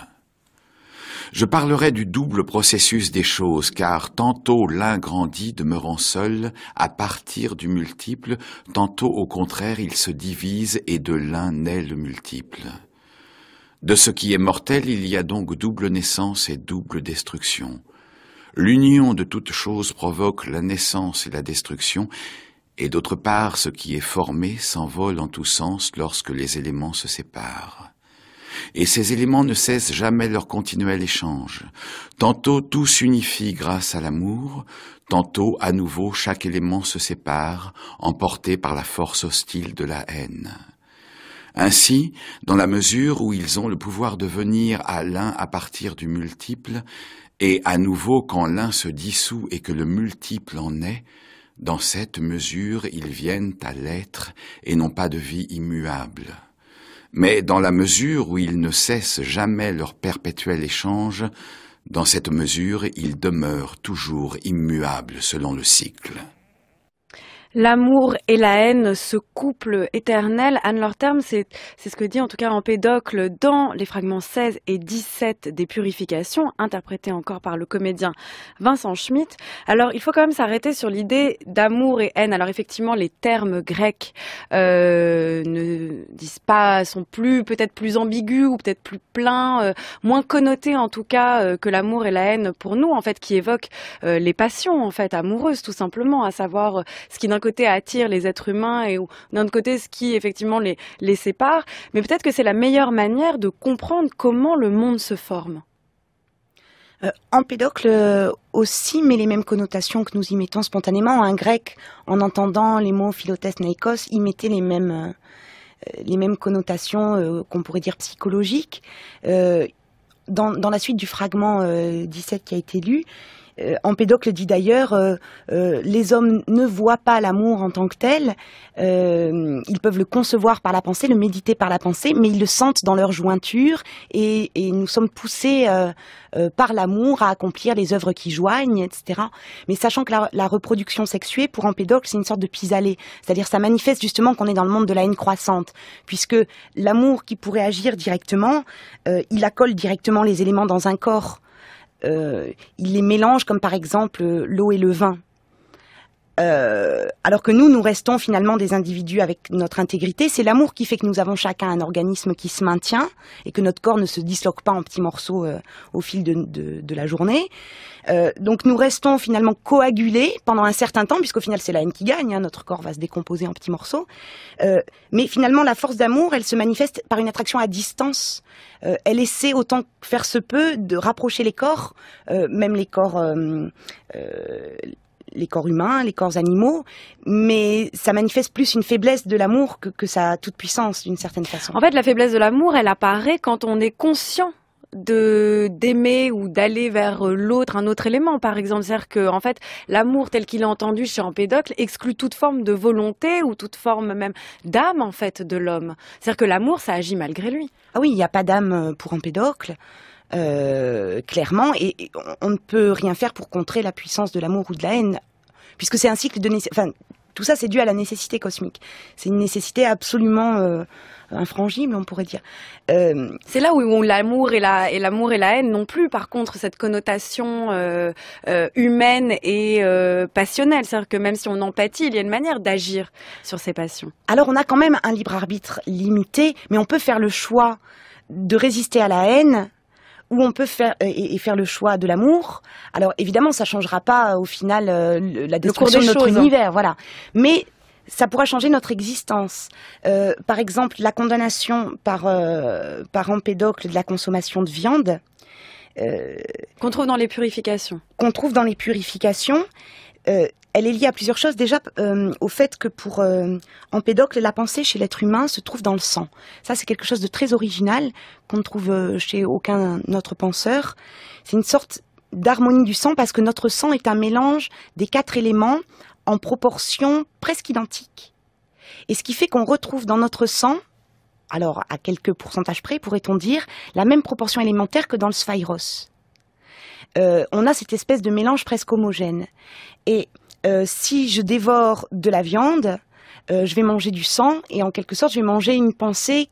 Je parlerai du double processus des choses, car tantôt l'un grandit demeurant seul à partir du multiple, tantôt au contraire il se divise et de l'un naît le multiple. De ce qui est mortel, il y a donc double naissance et double destruction. L'union de toutes choses provoque la naissance et la destruction, et d'autre part, ce qui est formé s'envole en tous sens lorsque les éléments se séparent. Et ces éléments ne cessent jamais leur continuel échange. Tantôt tout s'unifie grâce à l'amour, tantôt à nouveau chaque élément se sépare, emporté par la force hostile de la haine. Ainsi, dans la mesure où ils ont le pouvoir de venir à l'un à partir du multiple, et à nouveau quand l'un se dissout et que le multiple en est, dans cette mesure ils viennent à l'être et n'ont pas de vie immuable. Mais dans la mesure où ils ne cessent jamais leur perpétuel échange, dans cette mesure, ils demeurent toujours immuables selon le cycle. L'amour et la haine, ce couple éternel, Anne Lorterme, c'est ce que dit en tout cas Empédocle dans les fragments 16 et 17 des Purifications, interprétés encore par le comédien Vincent Schmitt. Alors, il faut quand même s'arrêter sur l'idée d'amour et haine. Alors, effectivement, les termes grecs ne disent pas, sont peut-être plus ambigus ou peut-être plus pleins, moins connotés en tout cas que l'amour et la haine pour nous, en fait, qui évoquent les passions, en fait, amoureuses, tout simplement, à savoir ce qui d'un côté attire les êtres humains et d'un autre côté ce qui effectivement les sépare. Mais peut-être que c'est la meilleure manière de comprendre comment le monde se forme. Empédocle aussi met les mêmes connotations que nous y mettons spontanément. Un grec, en entendant les mots philotès naikos, y mettait les mêmes connotations qu'on pourrait dire psychologiques. Dans la suite du fragment 17 qui a été lu, Empédocle dit d'ailleurs les hommes ne voient pas l'amour en tant que tel, ils peuvent le concevoir par la pensée, le méditer par la pensée, mais ils le sentent dans leur jointure et nous sommes poussés par l'amour à accomplir les œuvres qui joignent, etc. Mais sachant que la reproduction sexuée, pour Empédocle, c'est une sorte de pis-aller, c'est-à-dire ça manifeste justement qu'on est dans le monde de la haine croissante, puisque l'amour qui pourrait agir directement, il accole directement les éléments dans un corps. Il les mélange comme par exemple l'eau et le vin. Alors que nous restons finalement des individus avec notre intégrité. C'est l'amour qui fait que nous avons chacun un organisme qui se maintient et que notre corps ne se disloque pas en petits morceaux au fil de la journée. Donc nous restons finalement coagulés pendant un certain temps, puisqu'au final c'est la haine qui gagne, hein, notre corps va se décomposer en petits morceaux. Mais finalement la force d'amour, elle se manifeste par une attraction à distance. Elle essaie autant que faire se peut de rapprocher les corps, même les corps humains, les corps animaux, mais ça manifeste plus une faiblesse de l'amour que sa toute-puissance d'une certaine façon. En fait, la faiblesse de l'amour, elle apparaît quand on est conscient d'aimer ou d'aller vers l'autre, un autre élément par exemple. C'est-à-dire que en fait, l'amour tel qu'il est entendu chez Empédocle exclut toute forme de volonté ou toute forme même d'âme en fait de l'homme. C'est-à-dire que l'amour, ça agit malgré lui. Ah oui, il n'y a pas d'âme pour Empédocle. Clairement, et on ne peut rien faire pour contrer la puissance de l'amour ou de la haine, puisque c'est un cycle de tout ça c'est dû à la nécessité cosmique. C'est une nécessité absolument infrangible, on pourrait dire. C'est là où l'amour et la haine non plus, par contre, cette connotation humaine et passionnelle. C'est-à-dire que même si on empathie, il y a une manière d'agir sur ces passions. Alors on a quand même un libre arbitre limité, mais on peut faire le choix de résister à la haine, ou on peut faire le choix de l'amour. Alors évidemment, ça changera pas au final la destruction de notre univers, voilà. Mais ça pourra changer notre existence. Par exemple, la condamnation par Empédocle de la consommation de viande. Qu'on trouve dans les Purifications. elle est liée à plusieurs choses. Déjà, au fait que pour Empédocle, la pensée chez l'être humain se trouve dans le sang. Ça, c'est quelque chose de très original qu'on ne trouve chez aucun autre penseur. C'est une sorte d'harmonie du sang parce que notre sang est un mélange des 4 éléments en proportion presque identiques. Et ce qui fait qu'on retrouve dans notre sang, alors à quelques pourcentages près, pourrait-on dire, la même proportion élémentaire que dans le sphaïros. On a cette espèce de mélange presque homogène. Et si je dévore de la viande, je vais manger du sang et en quelque sorte je vais manger une pensée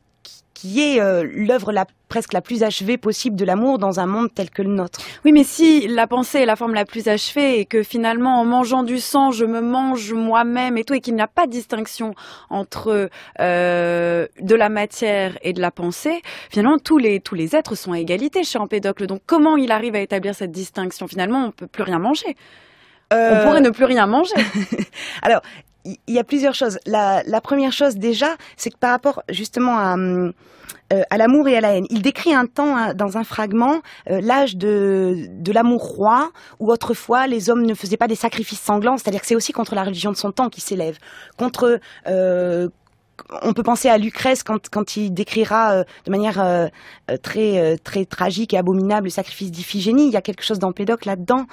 qui est l'œuvre presque la plus achevée possible de l'amour dans un monde tel que le nôtre. Oui, mais si la pensée est la forme la plus achevée et que finalement en mangeant du sang je me mange moi-même et tout, et qu'il n'y a pas de distinction entre de la matière et de la pensée, finalement tous les êtres sont à égalité chez Empédocle. Donc comment il arrive à établir cette distinction? Finalement on ne peut plus rien manger. On pourrait ne plus rien manger. Alors, il y a plusieurs choses. La première chose déjà, c'est que par rapport justement à l'amour et à la haine, il décrit un temps dans un fragment, l'âge de l'amour roi, où autrefois les hommes ne faisaient pas des sacrifices sanglants, c'est-à-dire que c'est aussi contre la religion de son temps qui s'élève, contre... on peut penser à Lucrèce quand il décrira de manière très tragique et abominable le sacrifice d'Iphigénie. Il y a quelque chose d'Empédocle là-dedans,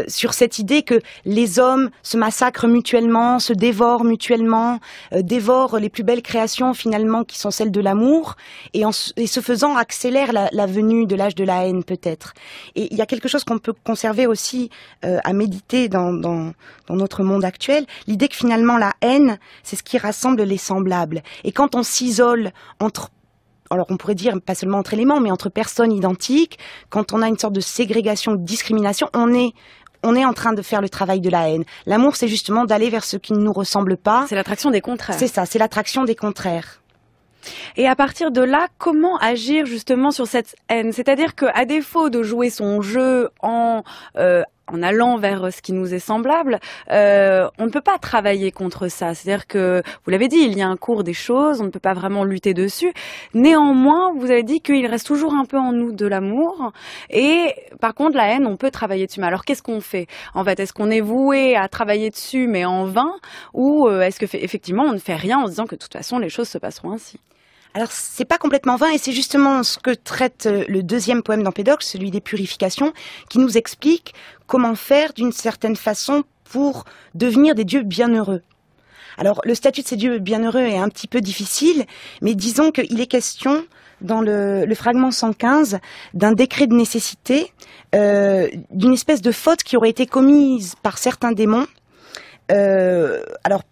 sur cette idée que les hommes se massacrent mutuellement, se dévorent mutuellement, dévorent les plus belles créations finalement qui sont celles de l'amour, et ce faisant accélèrent la venue de l'âge de la haine peut-être. Et il y a quelque chose qu'on peut conserver aussi à méditer dans notre monde actuel, l'idée que finalement la haine, c'est ce qui rassemble les semblables. Et quand on s'isole entre, alors on pourrait dire pas seulement entre éléments, mais entre personnes identiques, quand on a une sorte de ségrégation, de discrimination, on est en train de faire le travail de la haine. L'amour, c'est justement d'aller vers ce qui ne nous ressemble pas. C'est l'attraction des contraires. C'est ça, c'est l'attraction des contraires. Et à partir de là, comment agir justement sur cette haine? C'est-à-dire qu'à défaut de jouer son jeu en allant vers ce qui nous est semblable, on ne peut pas travailler contre ça. C'est-à-dire que, vous l'avez dit, il y a un cours des choses, on ne peut pas vraiment lutter dessus. Néanmoins, vous avez dit qu'il reste toujours un peu en nous de l'amour. Et par contre, la haine, on peut travailler dessus. Mais alors, qu'est-ce qu'on fait? En fait, est-ce qu'on est voué à travailler dessus, mais en vain? Ou est-ce que effectivement, on ne fait rien en se disant que de toute façon, les choses se passeront ainsi? Alors, c'est pas complètement vain, et c'est justement ce que traite le deuxième poème d'Empédocle, celui des purifications, qui nous explique comment faire d'une certaine façon pour devenir des dieux bienheureux. Alors, le statut de ces dieux bienheureux est un petit peu difficile, mais disons qu'il est question, dans le fragment 115, d'un décret de nécessité, d'une espèce de faute qui aurait été commise par certains démons, alors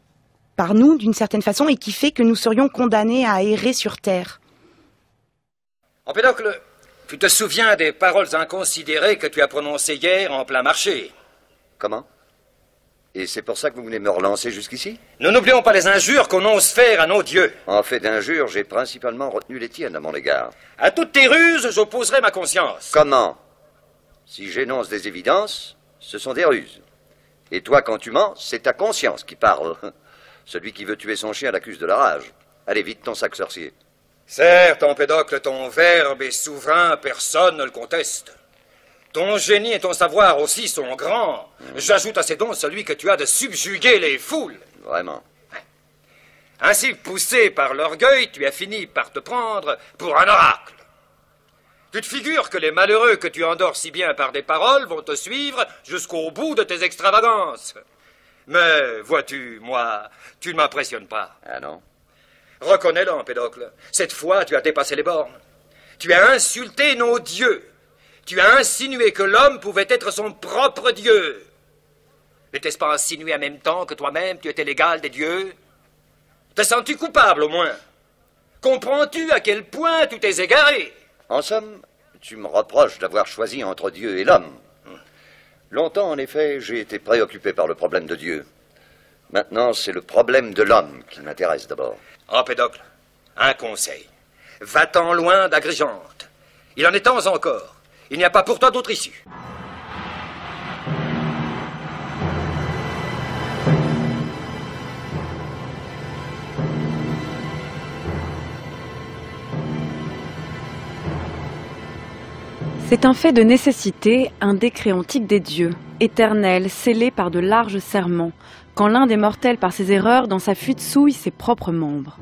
par nous, d'une certaine façon, et qui fait que nous serions condamnés à errer sur terre. Empédocle, tu te souviens des paroles inconsidérées que tu as prononcées hier en plein marché? Comment? Et c'est pour ça que vous venez me relancer jusqu'ici? Nous n'oublions pas les injures qu'on ose faire à nos dieux. En fait d'injures, j'ai principalement retenu les tiennes à mon égard. À toutes tes ruses, j'opposerai ma conscience. Comment? Si j'énonce des évidences, ce sont des ruses. Et toi, quand tu mens, c'est ta conscience qui parle. Celui qui veut tuer son chien l'accuse de la rage. Allez vite, ton sac sorcier. Certes, Empédocle, ton verbe est souverain, personne ne le conteste. Ton génie et ton savoir aussi sont grands. J'ajoute à ces dons celui que tu as de subjuguer les foules. Vraiment. Ainsi, poussé par l'orgueil, tu as fini par te prendre pour un oracle. Tu te figures que les malheureux que tu endors si bien par des paroles vont te suivre jusqu'au bout de tes extravagances. Mais, vois-tu, moi, tu ne m'impressionnes pas. Ah non? Reconnais-le, Empédocle. Cette fois, tu as dépassé les bornes. Tu as insulté nos dieux. Tu as insinué que l'homme pouvait être son propre dieu. N'était-ce pas insinué en même temps que toi-même tu étais l'égal des dieux? Te sens-tu coupable, au moins? Comprends-tu à quel point tu t'es égaré? En somme, tu me reproches d'avoir choisi entre Dieu et l'homme. Longtemps, en effet, j'ai été préoccupé par le problème de Dieu. Maintenant, c'est le problème de l'homme qui m'intéresse d'abord. Empédocle, un conseil. Va-t'en loin d'Agrigente. Il en est temps encore. Il n'y a pas pour toi d'autre issue. C'est un fait de nécessité, un décret antique des dieux, éternel, scellé par de larges serments, quand l'un des mortels par ses erreurs dans sa fuite souille ses propres membres.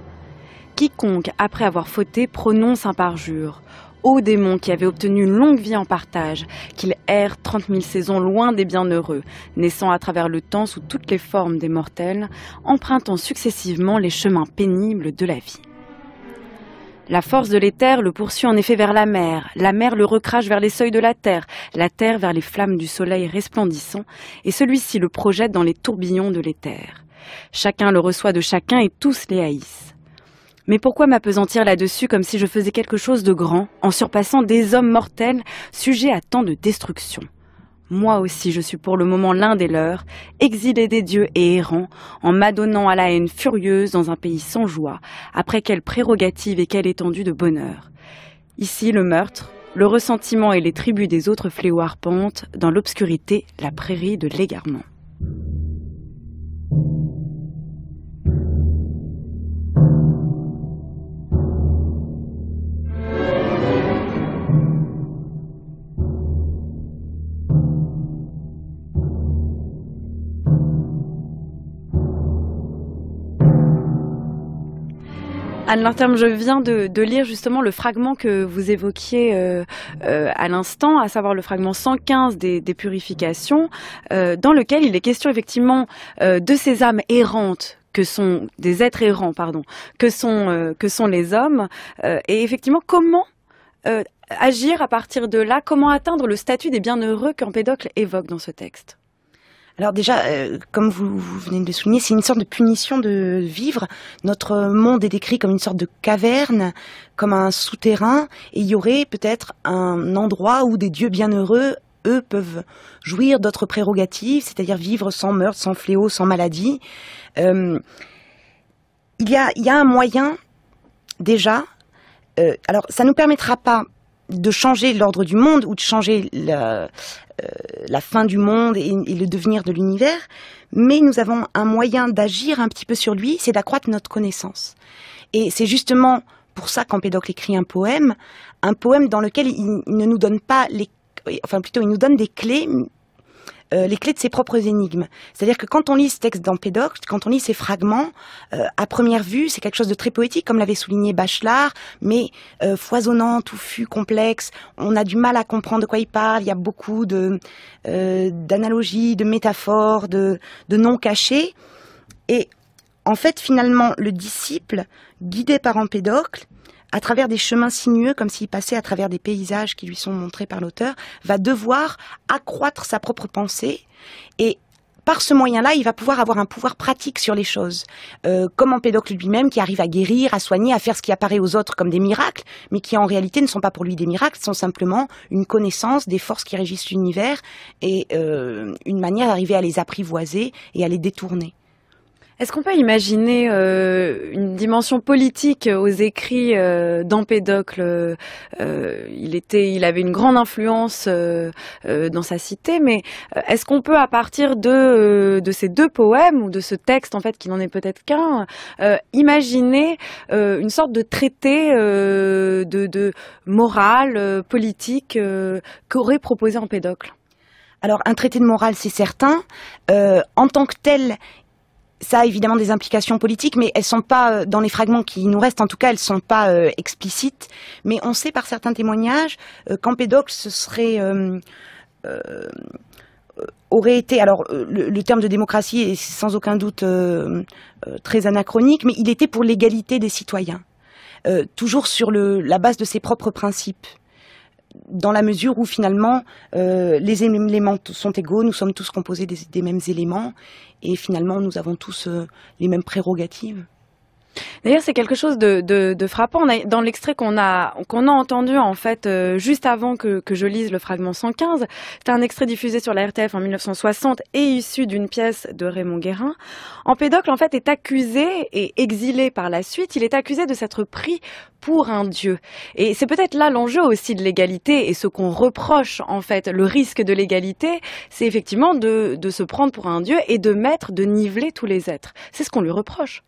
Quiconque, après avoir fauté, prononce un parjure. Ô démon qui avait obtenu une longue vie en partage, qu'il erre 30 000 saisons loin des bienheureux, naissant à travers le temps sous toutes les formes des mortels, empruntant successivement les chemins pénibles de la vie. La force de l'éther le poursuit en effet vers la mer le recrache vers les seuils de la terre vers les flammes du soleil resplendissant, et celui-ci le projette dans les tourbillons de l'éther. Chacun le reçoit de chacun et tous les haïssent. Mais pourquoi m'appesantir là-dessus comme si je faisais quelque chose de grand, en surpassant des hommes mortels sujets à tant de destruction ? Moi aussi je suis pour le moment l'un des leurs, exilé des dieux et errant, en m'adonnant à la haine furieuse dans un pays sans joie, après quelle prérogative et quelle étendue de bonheur. Ici le meurtre, le ressentiment et les tribus des autres fléaux arpentent, dans l'obscurité, la prairie de l'égarement. Anne Lorterme, je viens de lire justement le fragment que vous évoquiez à l'instant, à savoir le fragment 115 des Purifications, dans lequel il est question effectivement de ces âmes errantes, que sont des êtres errants, que sont les hommes, et effectivement comment agir à partir de là, comment atteindre le statut des bienheureux qu'Empédocle évoque dans ce texte. Alors déjà, comme vous venez de le souligner, c'est une sorte de punition de vivre. Notre monde est décrit comme une sorte de caverne, comme un souterrain, et il y aurait peut-être un endroit où des dieux bienheureux, eux, peuvent jouir d'autres prérogatives, c'est-à-dire vivre sans meurtre, sans fléau, sans maladie. Il y a un moyen, déjà, alors ça ne nous permettra pas de changer l'ordre du monde ou de changer la fin du monde et le devenir de l'univers, mais nous avons un moyen d'agir un petit peu sur lui, c'est d'accroître notre connaissance. Et c'est justement pour ça qu'Empédocle écrit un poème dans lequel il ne nous donne pas il nous donne des clés, les clés de ses propres énigmes. C'est-à-dire que quand on lit ce texte d'Empédocle, quand on lit ces fragments, à première vue, c'est quelque chose de très poétique, comme l'avait souligné Bachelard, mais foisonnant, touffu, complexe. On a du mal à comprendre de quoi il parle. Il y a beaucoup d'analogies, de métaphores, de noms cachés. Et en fait, finalement, le disciple, guidé par Empédocle, à travers des chemins sinueux, comme s'il passait à travers des paysages qui lui sont montrés par l'auteur, va devoir accroître sa propre pensée et par ce moyen-là, il va pouvoir avoir un pouvoir pratique sur les choses. Comme Empédocle lui-même, qui arrive à guérir, à soigner, à faire ce qui apparaît aux autres comme des miracles, mais qui en réalité ne sont pas pour lui des miracles, sont simplement une connaissance des forces qui régissent l'univers et une manière d'arriver à les apprivoiser et à les détourner. Est-ce qu'on peut imaginer une dimension politique aux écrits d'Empédocle? Il avait une grande influence dans sa cité, mais est-ce qu'on peut, à partir de ces deux poèmes ou de ce texte en fait qui n'en est peut-être qu'un, imaginer une sorte de traité de morale politique qu'aurait proposé Empédocle? Alors un traité de morale, c'est certain. En tant que tel, ça a évidemment des implications politiques, mais elles sont pas, dans les fragments qui nous restent, en tout cas, elles sont pas explicites. Mais on sait par certains témoignages qu'Empédocle aurait été, alors le terme de démocratie est sans aucun doute très anachronique, mais il était pour l'égalité des citoyens, toujours sur la base de ses propres principes. Dans la mesure où finalement les éléments sont égaux, nous sommes tous composés des mêmes éléments et finalement nous avons tous les mêmes prérogatives. D'ailleurs, c'est quelque chose de frappant. Dans l'extrait qu'on a entendu en fait juste avant que je lise le fragment 115, c'est un extrait diffusé sur la RTF en 1960 et issu d'une pièce de Raymond Guérin. Empédocle en fait est accusé et exilé par la suite. Il est accusé de s'être pris pour un dieu. Et c'est peut-être là l'enjeu aussi de l'égalité et ce qu'on reproche en fait, le risque de l'égalité, c'est effectivement de se prendre pour un dieu et de niveler tous les êtres. C'est ce qu'on lui reproche.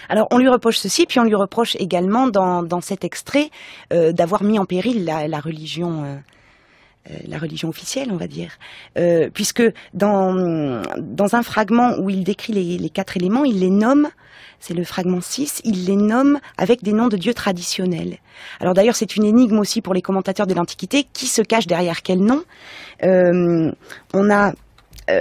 Alors on lui reproche ceci, puis on lui reproche également dans cet extrait d'avoir mis en péril la religion la religion officielle, on va dire, puisque dans un fragment où il décrit les 4 éléments, il les nomme, c'est le fragment 6, il les nomme avec des noms de dieux traditionnels. Alors d'ailleurs, c'est une énigme aussi pour les commentateurs de l'Antiquité, qui se cache derrière quel nom. On a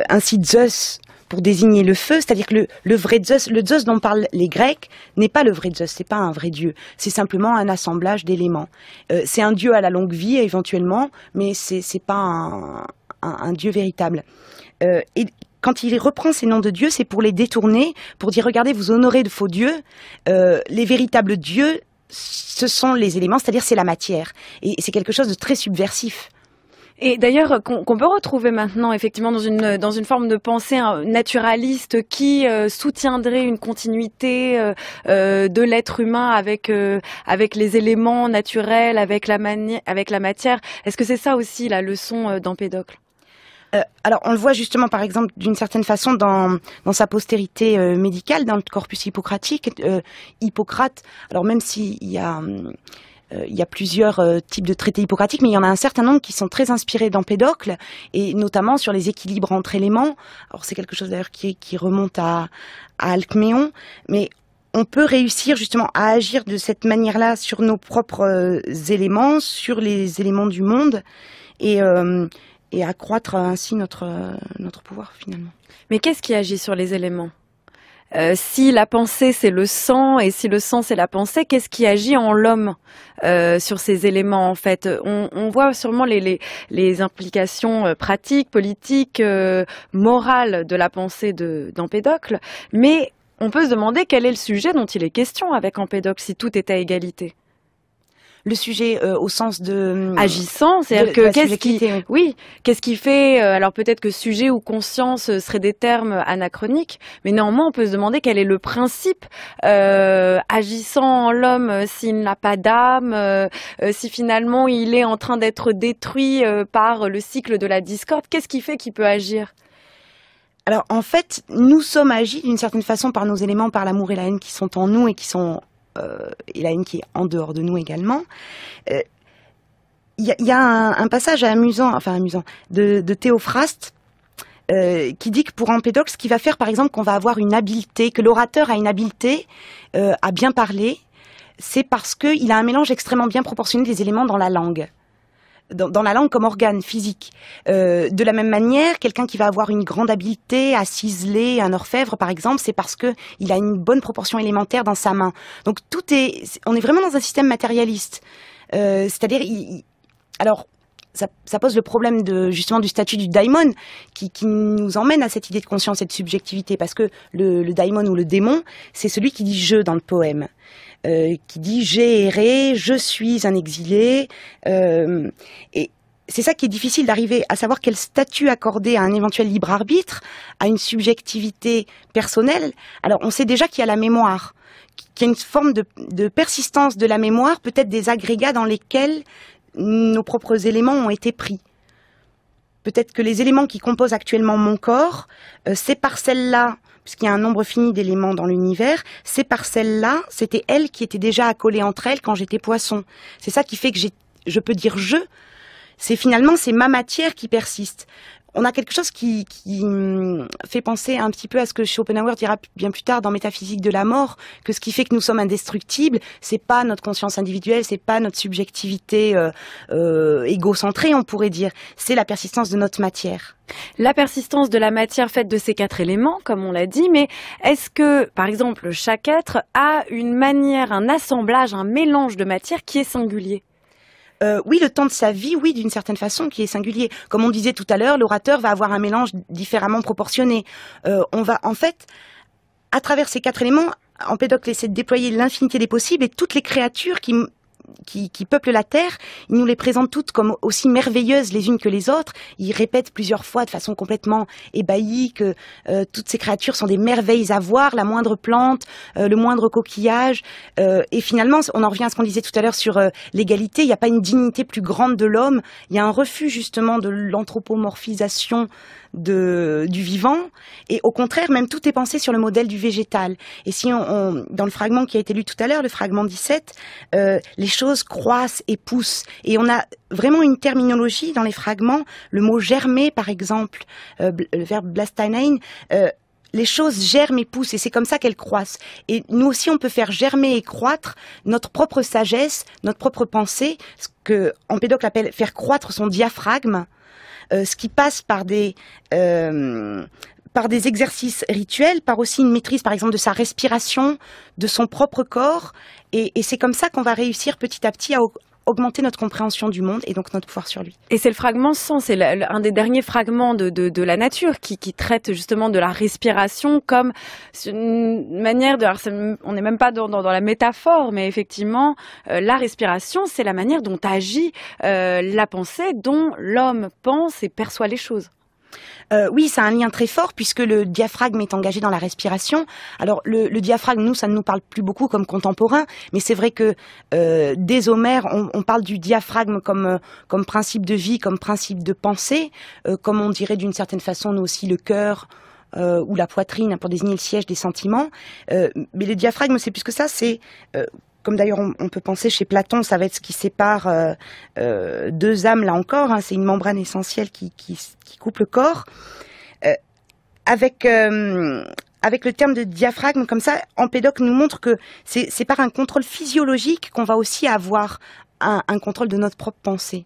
ainsi Zeus pour désigner le feu, c'est-à-dire que le vrai Zeus, le Zeus dont parlent les Grecs, n'est pas le vrai Zeus, c'est pas un vrai dieu, c'est simplement un assemblage d'éléments. C'est un dieu à la longue vie éventuellement, mais c'est pas un dieu véritable. Et quand il reprend ces noms de dieux, c'est pour les détourner, pour dire regardez, vous honorez de faux dieux, les véritables dieux, ce sont les éléments, c'est-à-dire c'est la matière, et c'est quelque chose de très subversif. Et d'ailleurs, qu'on peut retrouver maintenant, effectivement, dans une forme de pensée naturaliste qui soutiendrait une continuité de l'être humain avec les éléments naturels, avec la matière. Est-ce que c'est ça aussi la leçon d'Empédocle ? Alors, on le voit justement, par exemple, d'une certaine façon dans sa postérité médicale, dans le corpus hippocratique. Hippocrate, alors même s'il y a plusieurs types de traités hippocratiques, mais il y en a un certain nombre qui sont très inspirés d'Empédocle, et notamment sur les équilibres entre éléments. Alors c'est quelque chose d'ailleurs qui remonte à Alcméon, mais on peut réussir justement à agir de cette manière-là sur nos propres éléments, sur les éléments du monde, et accroître ainsi notre pouvoir finalement. Mais qu'est-ce qui agit sur les éléments ? Si la pensée c'est le sang et si le sang c'est la pensée, qu'est-ce qui agit en l'homme sur ces éléments en fait ? On voit sûrement les implications pratiques, politiques, morales de la pensée d'Empédocle, mais on peut se demander quel est le sujet dont il est question avec Empédocle si tout est à égalité. Le sujet au sens de agissant, c'est-à-dire que qu'est-ce qui fait alors peut-être que sujet ou conscience seraient des termes anachroniques, mais néanmoins on peut se demander quel est le principe agissant en l'homme s'il n'a pas d'âme, si finalement il est en train d'être détruit par le cycle de la discorde, qu'est-ce qui fait qu'il peut agir ? Alors en fait, nous sommes agis d'une certaine façon par nos éléments, par l'amour et la haine qui sont en nous et qui sont et la haine qui est en dehors de nous également. Il y a un passage amusant de Théophraste qui dit que pour Empédocle, ce qui va faire par exemple qu'on va avoir une habileté, que l'orateur a une habileté à bien parler, c'est parce qu'il a un mélange extrêmement bien proportionné des éléments dans la langue. Dans la langue comme organe physique. De la même manière, quelqu'un qui va avoir une grande habileté à ciseler un orfèvre, par exemple, c'est parce que il a une bonne proportion élémentaire dans sa main. Donc on est vraiment dans un système matérialiste. C'est-à-dire, alors, ça pose le problème justement du statut du daimon qui nous emmène à cette idée de conscience et de subjectivité, parce que le daimon ou le démon, c'est celui qui dit je dans le poème. Qui dit j'ai erré, je suis un exilé, et c'est ça qui est difficile d'arriver à savoir quel statut accorder à un éventuel libre arbitre, à une subjectivité personnelle. Alors on sait déjà qu'il y a la mémoire, qu'il y a une forme de persistance de la mémoire, peut-être des agrégats dans lesquels nos propres éléments ont été pris. Peut-être que les éléments qui composent actuellement mon corps, ces parcelles-là, puisqu'il y a un nombre fini d'éléments dans l'univers, ces parcelles-là, c'était elles qui étaient déjà accolées entre elles quand j'étais poisson. C'est ça qui fait que je peux dire je. C'est ma matière qui persiste. On a quelque chose qui fait penser un petit peu à ce que Schopenhauer dira bien plus tard dans Métaphysique de la mort, que ce qui fait que nous sommes indestructibles, c'est pas notre conscience individuelle, c'est pas notre subjectivité égocentrée, on pourrait dire, c'est la persistance de notre matière. La persistance de la matière faite de ces 4 éléments, comme on l'a dit, mais est-ce que, par exemple, chaque être a une manière, un assemblage, un mélange de matière qui est singulier ? Oui, le temps de sa vie, oui, d'une certaine façon, qui est singulier. Comme on disait tout à l'heure, l'orateur va avoir un mélange différemment proportionné. On va, en fait, à travers ces 4 éléments, Empédocle essaie de déployer l'infinité des possibles, et toutes les créatures qui peuplent la Terre, il nous les présente toutes comme aussi merveilleuses les unes que les autres. Il répète plusieurs fois de façon complètement ébahie que toutes ces créatures sont des merveilles à voir, la moindre plante, le moindre coquillage. Et finalement, on en revient à ce qu'on disait tout à l'heure sur l'égalité. Il n'y a pas une dignité plus grande de l'homme. Il y a un refus justement de l'anthropomorphisation du vivant, et au contraire, même tout est pensé sur le modèle du végétal. Et si dans le fragment qui a été lu tout à l'heure, le fragment 17, les choses croissent et poussent. Et on a vraiment une terminologie dans les fragments. Le mot germer, par exemple, le verbe blasteinen, les choses germent et poussent, et c'est comme ça qu'elles croissent. Et nous aussi, on peut faire germer et croître notre propre sagesse, notre propre pensée, ce que Empédocle appelle faire croître son diaphragme, ce qui passe par des exercices rituels, par aussi une maîtrise, par exemple, de sa respiration, de son propre corps. Et c'est comme ça qu'on va réussir petit à petit à augmenter notre compréhension du monde et donc notre pouvoir sur lui. Et c'est le fragment 100, c'est un des derniers fragments de la nature qui traite justement de la respiration comme une manière de... Alors on n'est même pas dans la métaphore, mais effectivement, la respiration, c'est la manière dont agit la pensée, dont l'homme pense et perçoit les choses. Oui, ça a un lien très fort puisque le diaphragme est engagé dans la respiration. Alors le diaphragme, nous, ça ne nous parle plus beaucoup comme contemporain, mais c'est vrai que dès Homère, on parle du diaphragme comme principe de vie, comme principe de pensée, comme on dirait d'une certaine façon, nous aussi, le cœur ou la poitrine pour désigner le siège des sentiments. Mais le diaphragme, c'est plus que ça, c'est... comme d'ailleurs on peut penser chez Platon, ça va être ce qui sépare deux âmes, là encore, hein, c'est une membrane essentielle qui coupe le corps. Avec le terme de diaphragme, comme ça, Empédocle nous montre que c'est par un contrôle physiologique qu'on va aussi avoir un contrôle de notre propre pensée.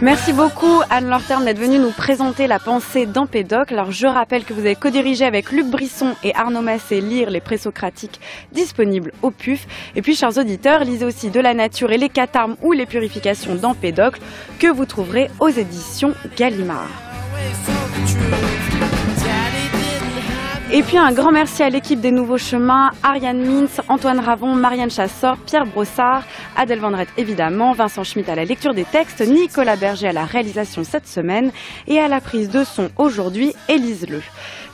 Merci beaucoup Anne-Laure Terne d'être venue nous présenter la pensée d'Empédocle. Alors je rappelle que vous avez co-dirigé avec Luc Brisson et Arnaud Massé Lire les présocratiques disponibles au PUF. Et puis chers auditeurs, lisez aussi De la nature et les catharmes ou les purifications d'Empédocle que vous trouverez aux éditions Gallimard. Et puis un grand merci à l'équipe des Nouveaux Chemins, Ariane Mintz, Antoine Ravon, Marianne Chassor, Pierre Brossard, Adèle Vendrette évidemment, Vincent Schmitt à la lecture des textes, Nicolas Berger à la réalisation cette semaine et à la prise de son aujourd'hui, Élise Leu.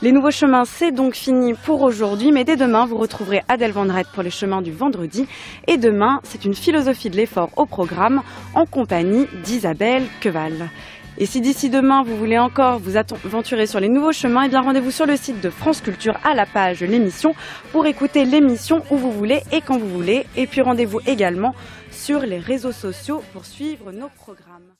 Les Nouveaux Chemins, c'est donc fini pour aujourd'hui, mais dès demain, vous retrouverez Adèle Vendrette pour les chemins du vendredi. Et demain, c'est une philosophie de l'effort au programme en compagnie d'Isabelle Queval. Et si d'ici demain, vous voulez encore vous aventurer sur les nouveaux chemins, eh bien rendez-vous sur le site de France Culture à la page l'émission pour écouter l'émission où vous voulez et quand vous voulez. Et puis rendez-vous également sur les réseaux sociaux pour suivre nos programmes.